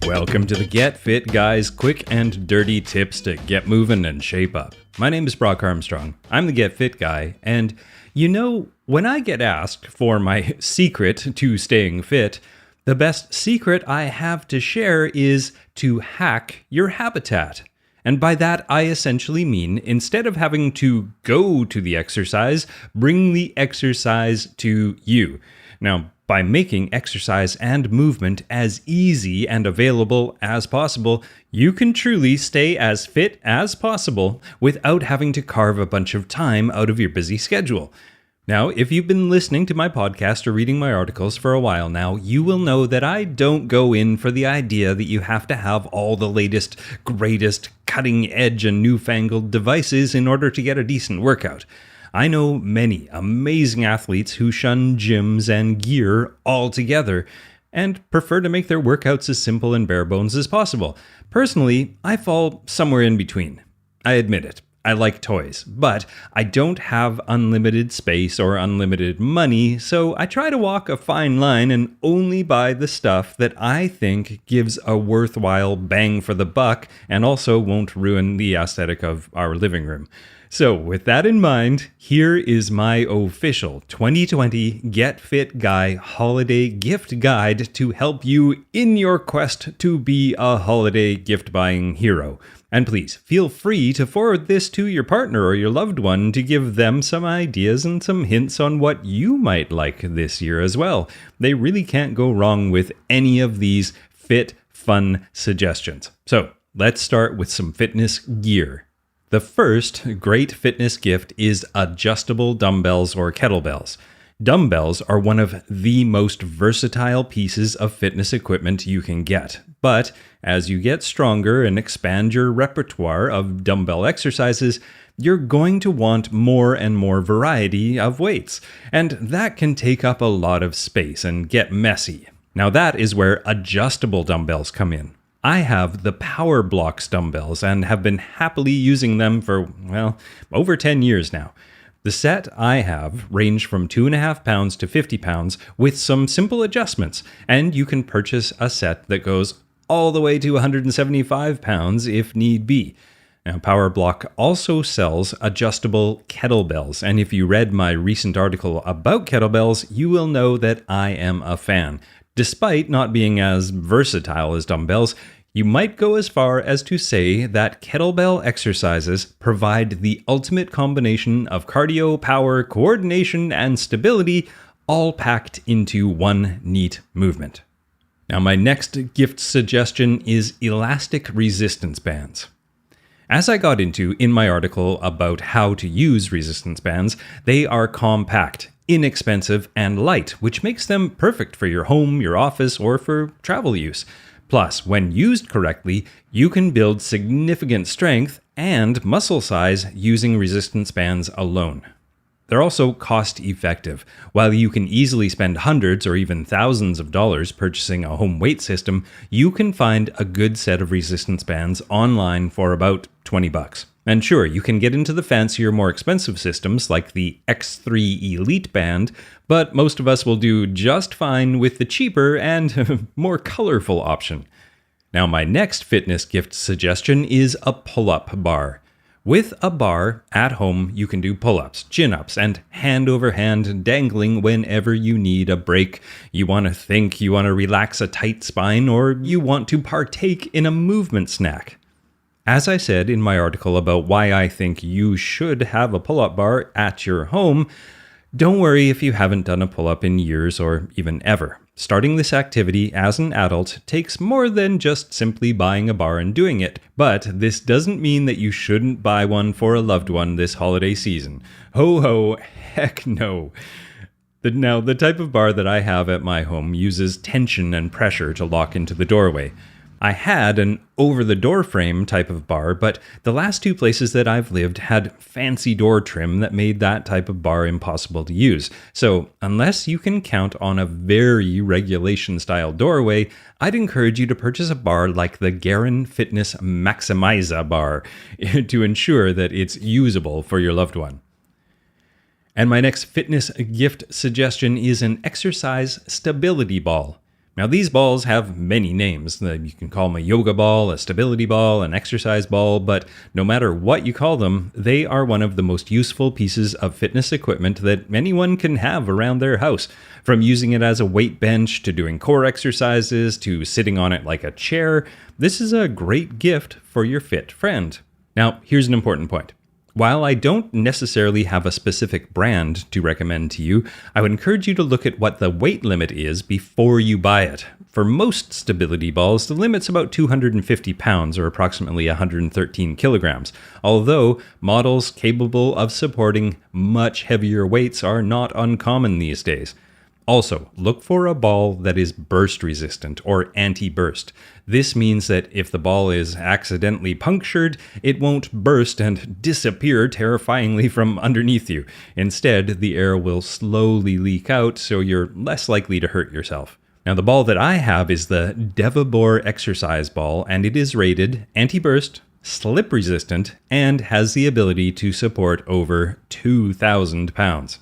Welcome to the Get Fit Guys, quick and dirty tips to get moving and shape up. My name is Brock Armstrong. I'm the Get Fit Guy, and when I get asked for my secret to staying fit, the best secret I have to share is to hack your habitat. And by that, I essentially mean instead of having to go to the exercise, bring the exercise to you. Now, by making exercise and movement as easy and available as possible, you can truly stay as fit as possible without having to carve a bunch of time out of your busy schedule. Now, if you've been listening to my podcast or reading my articles for a while now, you will know that I don't go in for the idea that you have to have all the latest, greatest, cutting edge and newfangled devices in order to get a decent workout. I know many amazing athletes who shun gyms and gear altogether and prefer to make their workouts as simple and bare bones as possible. Personally, I fall somewhere in between. I admit it. I like toys, but I don't have unlimited space or unlimited money, so I try to walk a fine line and only buy the stuff that I think gives a worthwhile bang for the buck and also won't ruin the aesthetic of our living room. So with that in mind, here is my official 2020 Get Fit Guy holiday gift guide to help you in your quest to be a holiday gift buying hero. And please feel free to forward this to your partner or your loved one to give them some ideas and some hints on what you might like this year as well. They really can't go wrong with any of these fit, fun suggestions. So let's start with some fitness gear. The first great fitness gift is adjustable dumbbells or kettlebells. Dumbbells are one of the most versatile pieces of fitness equipment you can get. But as you get stronger and expand your repertoire of dumbbell exercises, you're going to want more and more variety of weights. And that can take up a lot of space and get messy. Now that is where adjustable dumbbells come in. I have the Power Blocks dumbbells and have been happily using them for, over 10 years now. The set I have range from 2.5 pounds to 50 pounds with some simple adjustments, and you can purchase a set that goes all the way to 175 pounds if need be. Now, Power Block also sells adjustable kettlebells, and if you read my recent article about kettlebells, you will know that I am a fan. Despite not being as versatile as dumbbells, you might go as far as to say that kettlebell exercises provide the ultimate combination of cardio, power, coordination, and stability, all packed into one neat movement. Now, my next gift suggestion is elastic resistance bands. As I got into in my article about how to use resistance bands, they are compact, inexpensive, and light, which makes them perfect for your home, your office, or for travel use. Plus, when used correctly, you can build significant strength and muscle size using resistance bands alone. They're also cost-effective. While you can easily spend hundreds or even thousands of dollars purchasing a home weight system, you can find a good set of resistance bands online for about $20. And sure, you can get into the fancier, more expensive systems like the X3 Elite Band, but most of us will do just fine with the cheaper and more colorful option. Now, my next fitness gift suggestion is a pull-up bar. With a bar at home, you can do pull-ups, chin-ups, and hand-over-hand dangling whenever you need a break. You want to think, you want to relax a tight spine, or you want to partake in a movement snack. As I said in my article about why I think you should have a pull-up bar at your home, don't worry if you haven't done a pull-up in years or even ever. Starting this activity as an adult takes more than just simply buying a bar and doing it, but this doesn't mean that you shouldn't buy one for a loved one this holiday season. Ho ho, heck no. Now, the type of bar that I have at my home uses tension and pressure to lock into the doorway. I had an over-the-door frame type of bar, but the last two places that I've lived had fancy door trim that made that type of bar impossible to use. So unless you can count on a very regulation-style doorway, I'd encourage you to purchase a bar like the Garin Fitness Maximiza bar to ensure that it's usable for your loved one. And my next fitness gift suggestion is an exercise stability ball. Now, these balls have many names. You can call them a yoga ball, a stability ball, an exercise ball, but no matter what you call them, they are one of the most useful pieces of fitness equipment that anyone can have around their house. From using it as a weight bench, to doing core exercises, to sitting on it like a chair, this is a great gift for your fit friend. Now, here's an important point. While I don't necessarily have a specific brand to recommend to you, I would encourage you to look at what the weight limit is before you buy it. For most stability balls, the limit's about 250 pounds or approximately 113 kilograms, although models capable of supporting much heavier weights are not uncommon these days. Also, look for a ball that is burst resistant or anti-burst. This means that if the ball is accidentally punctured, it won't burst and disappear terrifyingly from underneath you. Instead, the air will slowly leak out, so you're less likely to hurt yourself. Now, the ball that I have is the Devabor exercise ball, and it is rated anti-burst, slip resistant, and has the ability to support over 2,000 pounds.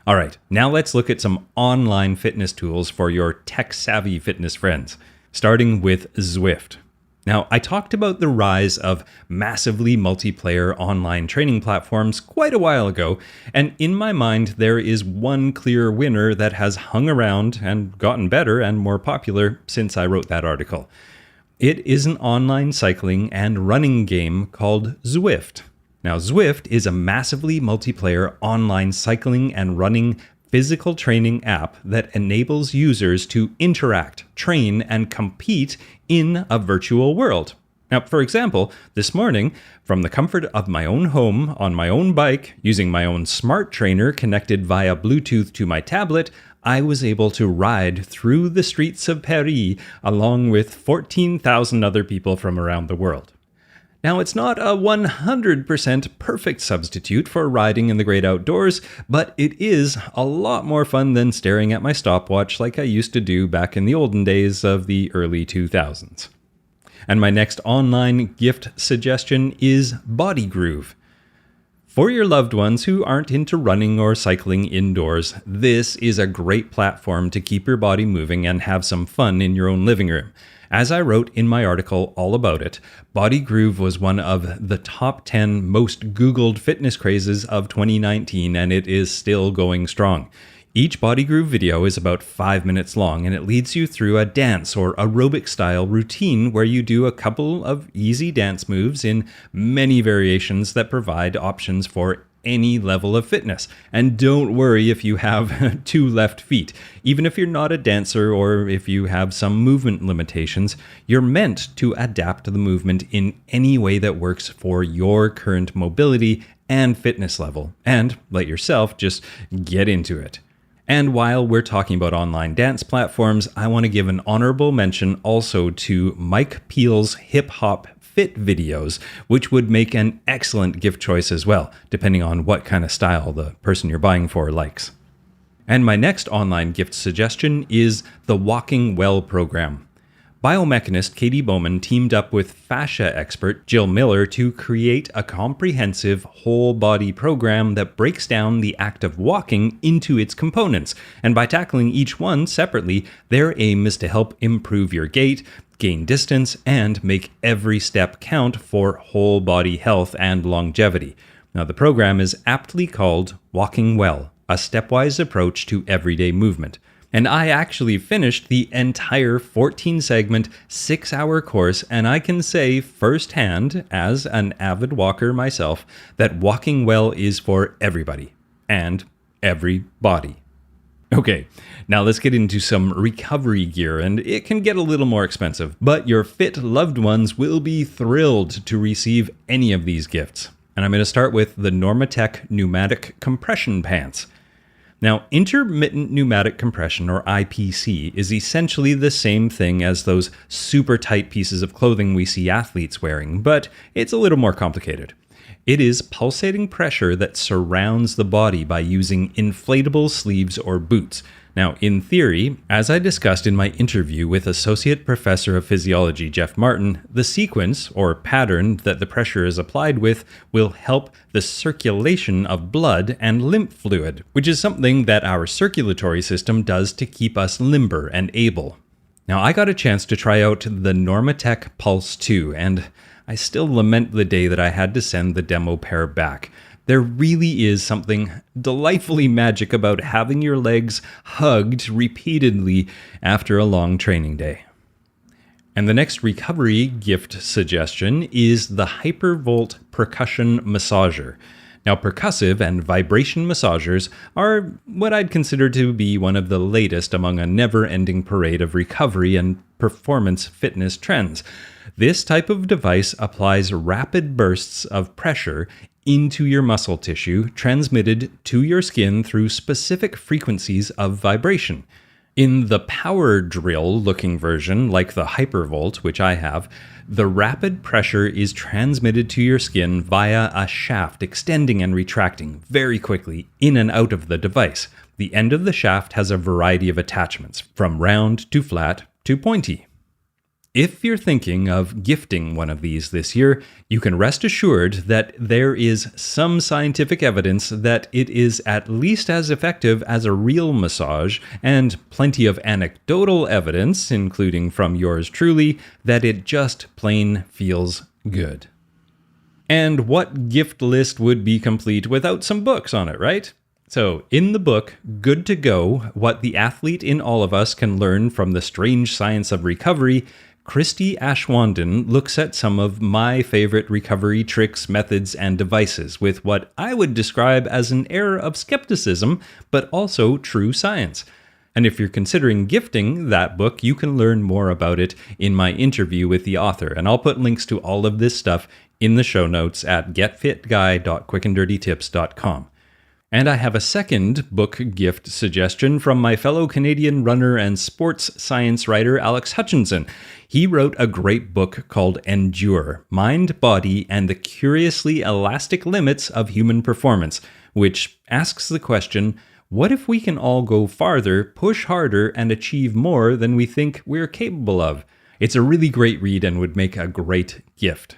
All right, now let's look at some online fitness tools for your tech-savvy fitness friends, starting with Zwift. Now, I talked about the rise of massively multiplayer online training platforms quite a while ago, and in my mind, there is one clear winner that has hung around and gotten better and more popular since I wrote that article. It is an online cycling and running game called Zwift. Now, Zwift is a massively multiplayer online cycling and running physical training app that enables users to interact, train, and compete in a virtual world. Now, for example, this morning, from the comfort of my own home, on my own bike, using my own smart trainer connected via Bluetooth to my tablet, I was able to ride through the streets of Paris along with 14,000 other people from around the world. Now, it's not a 100% perfect substitute for riding in the great outdoors, but it is a lot more fun than staring at my stopwatch like I used to do back in the olden days of the early 2000s. And my next online gift suggestion is Body Groove. For your loved ones who aren't into running or cycling indoors, this is a great platform to keep your body moving and have some fun in your own living room. As I wrote in my article all about it, Body Groove was one of the top 10 most Googled fitness crazes of 2019, and it is still going strong. Each Body Groove video is about 5 minutes long, and it leads you through a dance or aerobic style routine where you do a couple of easy dance moves in many variations that provide options for any level of fitness. And don't worry if you have 2 left feet. Even if you're not a dancer or if you have some movement limitations, you're meant to adapt the movement in any way that works for your current mobility and fitness level, and let yourself just get into it. And while we're talking about online dance platforms, I want to give an honorable mention also to Mike Peel's Hip Hop Fit videos, which would make an excellent gift choice as well, depending on what kind of style the person you're buying for likes. And my next online gift suggestion is the Walking Well program. Biomechanist Katie Bowman teamed up with fascia expert Jill Miller to create a comprehensive whole-body program that breaks down the act of walking into its components. And by tackling each one separately, their aim is to help improve your gait, gain distance, and make every step count for whole-body health and longevity. Now, the program is aptly called Walking Well, a stepwise approach to everyday movement. And I actually finished the entire 14-segment, 6-hour course, and I can say firsthand, as an avid walker myself, that Walking Well is for everybody and every body. Okay, now let's get into some recovery gear, and it can get a little more expensive, but your fit loved ones will be thrilled to receive any of these gifts. And I'm going to start with the Normatec Pneumatic Compression Pants. Now, intermittent pneumatic compression, or IPC, is essentially the same thing as those super tight pieces of clothing we see athletes wearing, but it's a little more complicated. It is pulsating pressure that surrounds the body by using inflatable sleeves or boots. Now, in theory, as I discussed in my interview with Associate Professor of Physiology Jeff Martin, the sequence or pattern that the pressure is applied with will help the circulation of blood and lymph fluid, which is something that our circulatory system does to keep us limber and able. Now, I got a chance to try out the Normatec Pulse 2, and I still lament the day that I had to send the demo pair back. There really is something delightfully magic about having your legs hugged repeatedly after a long training day. And the next recovery gift suggestion is the Hypervolt Percussion Massager. Now, percussive and vibration massagers are what I'd consider to be one of the latest among a never-ending parade of recovery and performance fitness trends. This type of device applies rapid bursts of pressure into your muscle tissue, transmitted to your skin through specific frequencies of vibration. In the power drill looking version, like the Hypervolt, which I have, the rapid pressure is transmitted to your skin via a shaft extending and retracting very quickly in and out of the device. The end of the shaft has a variety of attachments, from round to flat to pointy. If you're thinking of gifting one of these this year, you can rest assured that there is some scientific evidence that it is at least as effective as a real massage, and plenty of anecdotal evidence, including from yours truly, that it just plain feels good. And what gift list would be complete without some books on it, right? So, in the book, Good to Go, What the Athlete in All of Us Can Learn from the Strange Science of Recovery, Christy Ashwanden looks at some of my favorite recovery tricks, methods, and devices with what I would describe as an air of skepticism, but also true science. And if you're considering gifting that book, you can learn more about it in my interview with the author. And I'll put links to all of this stuff in the show notes at getfitguy.quickanddirtytips.com. And I have a second book gift suggestion from my fellow Canadian runner and sports science writer Alex Hutchinson. He wrote a great book called Endure: Mind, Body, and the Curiously Elastic Limits of Human Performance, which asks the question, what if we can all go farther, push harder, and achieve more than we think we're capable of? It's a really great read and would make a great gift.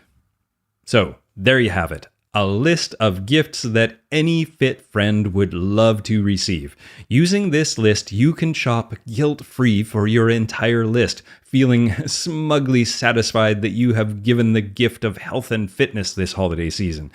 So, there you have it. A list of gifts that any fit friend would love to receive. Using this list, you can shop guilt-free for your entire list, feeling smugly satisfied that you have given the gift of health and fitness this holiday season.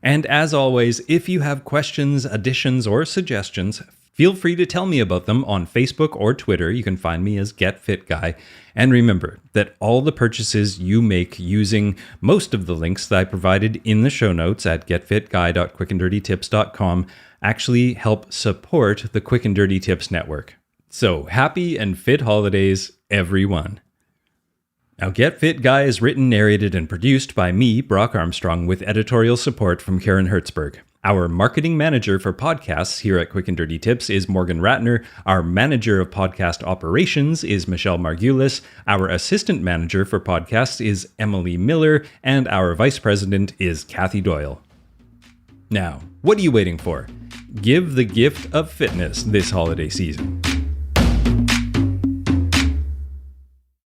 And as always, if you have questions, additions, or suggestions, feel free to tell me about them on Facebook or Twitter. You can find me as GetFitGuy. And remember that all the purchases you make using most of the links that I provided in the show notes at getfitguy.quickanddirtytips.com actually help support the Quick and Dirty Tips Network. So happy and fit holidays, everyone. Now, Get Fit Guy is written, narrated, and produced by me, Brock Armstrong, with editorial support from Karen Hertzberg. Our marketing manager for podcasts here at Quick and Dirty Tips is Morgan Ratner. Our manager of podcast operations is Michelle Margulis. Our assistant manager for podcasts is Emily Miller. And our vice president is Kathy Doyle. Now, what are you waiting for? Give the gift of fitness this holiday season.